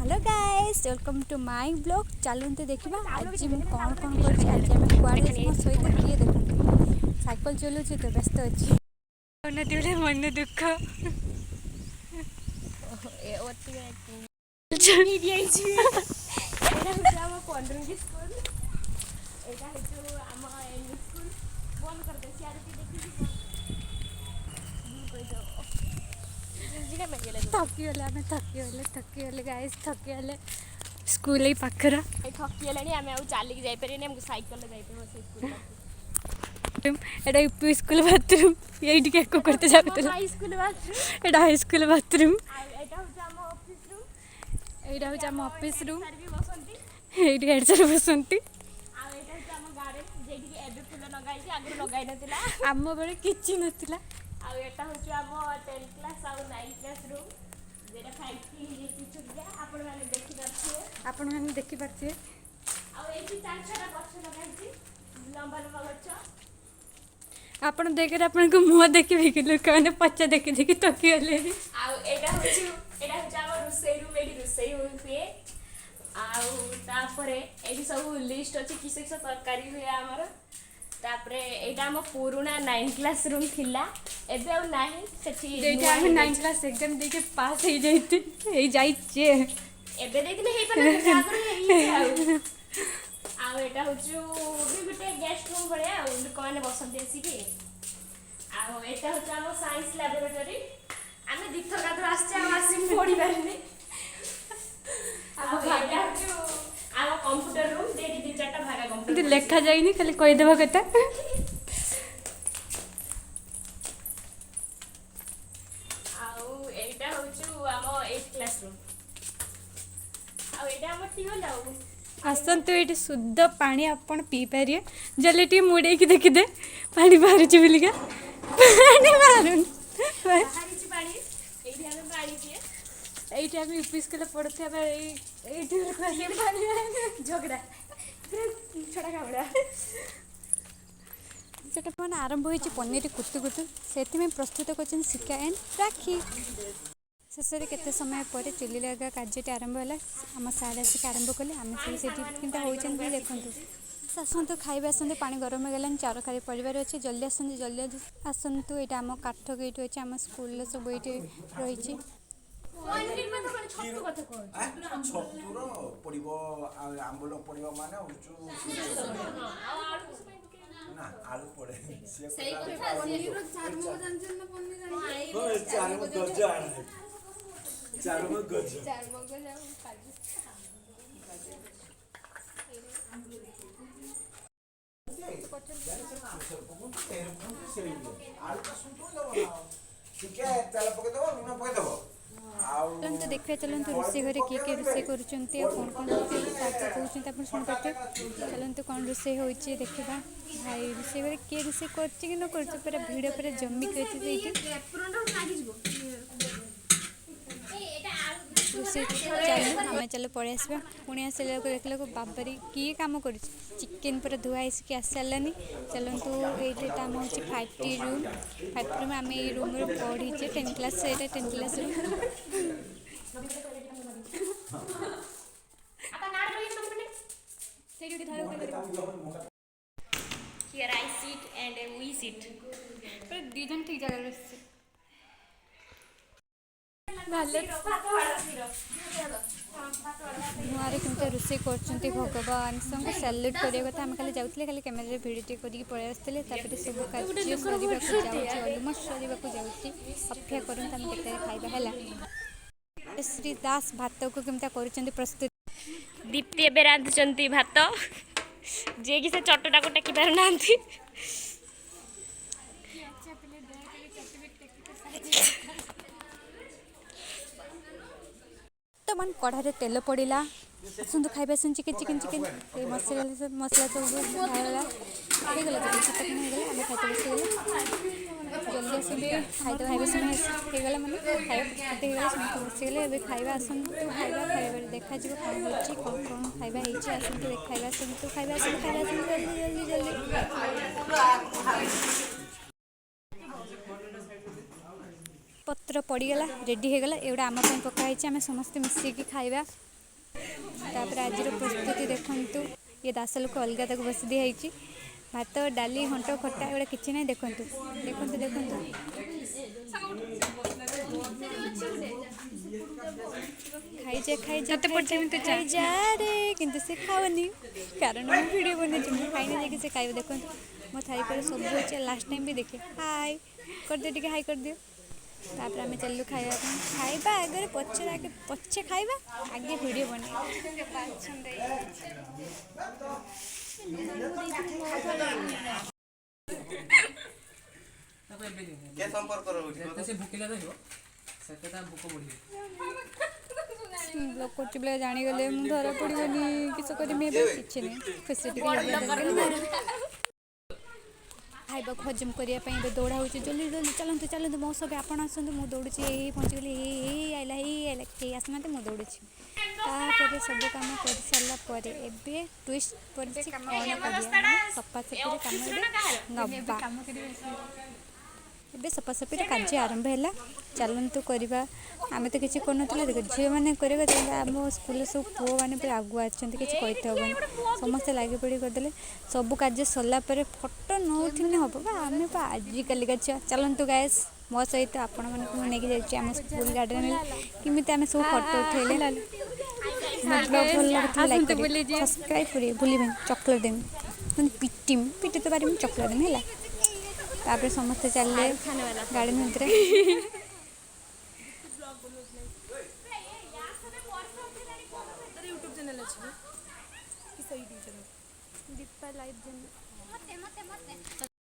Hello guys welcome to my blog चलते देखा आज मुझे कौन कौन कर आज आम कड़े मो सहित किए देखते साइकिल चलाऊँ तो व्यस्त अच्छी मन दुख थकीगले गाइस थकीगले स्कूल ही पाखर थकीगले आम चलिक जापर सैकल एटा यूपी स्कूल बाथरूम ये करते जाऊला हाई स्कूल बाथरूम एटा हाई स्कूल बाथरूम एटा हूँ आम ऑफिस रूम भी ये हेड सर बसती आम बेले किसी नाला आपण मैंने देखिपे आप देखे आपन को मुँह देखिए कि लोक मैंने पचा देखी देखी थकीगले सब लिस्ट अच्छी किस किस तरकारी हुए आमर तापरे एटा हम पुराना 9 क्लास रूम थिला एबे आ नाही सेठी हम 9 क्लास एग्जाम देके पास हो जाइते एबे देखने हे पर जागर हे आ एटा होचु भी गुटे गेस्ट रूम भले आ कोने बसंती आसी के आ एटा होचु हम साइंस लैबोरेटरी आमे दिथर का आछे आ आसी पढी बारने आ एटा होचु आ कंप्यूटर रूम देडी दिन चारटा भागा कंप्यूटर लेखा जाइनी खाली कहि देबा कथा आउ एटा होचु हम 8 क्लास रूम आउ एटा हम टिवल आउ आसतु ये शुद्ध पानी आपन पी पारे जल्दी टी मुड़े की देखिदे पानी बाहर बोलिका पानी बाहर ये यूपी स्कूल पढ़ुआ झगड़ा छड़ा खाबड़ा सेटा मन आरंभ होइछि पनीर कुतु कुतु से प्रस्तुत कर सिक्का एंड राखी शेष में केते समय पर चुली लगा कार्य आरंभ है आम सारे आसिक आरंभ कले आम सब होती देखते आसतु खाଇବା आसतु पानी गरम हो गलानी चार खाली परिवार अच्छे जल्दी आसतु यहाँ आम काठ गेट अच्छे आम स्कूल सब ये रही चलते देखा चलते रोषे घरे किए किए रोषे कर कौन कौन कहते आप शुणी पारे चलते कौन रोषे हो देखा भाई रोषे घरे किए रोषे कर न कर पूरा भिड़ पूरा जमिक रोषे चलो आम चलो पलि आसवा पुणी आसला देखला बाबारी किए कम कर चिकेन पूरा धुआई की आस सारानी चलतु ये आम हूँ 5टी रूम आम ये रूम पढ़ीचे 10 class 10 class room Here I sit and we sit. दी जन ठीक जगह नुआरे केमती रोषे कर भगवान सबको सैल्यूट करने कथा आम खाली जाऊे खाली कैमेरा भिडियो करके पलि आसते सब कार्य सर अलमोस्ट सर अपेक्षा करूँ केते खाइबा है श्री दास भात को केमता कर प्रस्तुत दीप्ति एबे रांधुचंती भात जे कि से चटटा को टेकी पार नांती तो मन कढ़ारे तेल पड़ा आसतु खाଇବା चिकेन चिकेन चिकेन मसला मसला सब खाईगला चिकेन हो आम खाते बसगले जल्दी आसबे खाईदे खाଇବା समय होगा मैंने खाଇବା प्रस्तुत होगा समस्त बसगले ए खाଇବା आसतु खाଇବା खाइबार देखा कौन हो कौन कौन खाଇବା आसतु देखा आसतु खाଇବା जल्दी जल्दी पत्र पड़गला रेडी होगला एवं आम पकाई आम समस्त मिसिकी खाଇବା तापर आज प्रस्तुति देखंतु ये दास लोक अलग तक बस दिखाई भात डाली घंट खटा एगुड़ा कि ना देखंतु देखंतु देखंतु खाई जा रे किंतु से खाओनी कारण मैं वीडियो बने खाई ना जाकि से खाइब देखो मो थाई पर सब अच्छे लास्ट टाइम भी देखे हाय कर दियो टिके हाय कर दियो तापर आम चलू खाइबा आगे पचे आगे पचे खाइबा आगे वीडियो बने के संपर्क रहउछि से भूखिला रहिबो सेटा भूख बढ़िबो ब्लॉग करछि बले जानि गले मु धरा पड़िबनी किछ करमी किछ नै खुशी टिके खाइबा हजम करने दौड़ा हो जल्दी जल्दी चलते चलते मो सब आप आसतु मुझे दौड़ी यही पहुँची गली यही आइला कहीं आसना मुझे दौड़ी तापर सब कम कर सारापर एवं ट्विस्ट पर सफा सफी कम नवा सफासफी कार्य आरंभ है चलतु करवा आम तो किसी कर देख झील मैंने आम स्कूल सब पुओ मैंने पूरा आगुआ अच्छा किसी कहीहबन समस्ते लगे पड़ी करदे सब कार्य सरलापर फटो नौने हम आम आजिकल छुआ चलतु गायस मो सहित आपण मैंने आम स्कूल गार्डन केमी आम सब फटो उठेले सब्सक्राइब करेंगे भूल चॉकलेट देमी पिटिम पिटी तो पारि चॉकलेट देमी है तापर समस्ते चलले गार्डन भितर यूट्यूब चैनल अच्छे दीपा लाइव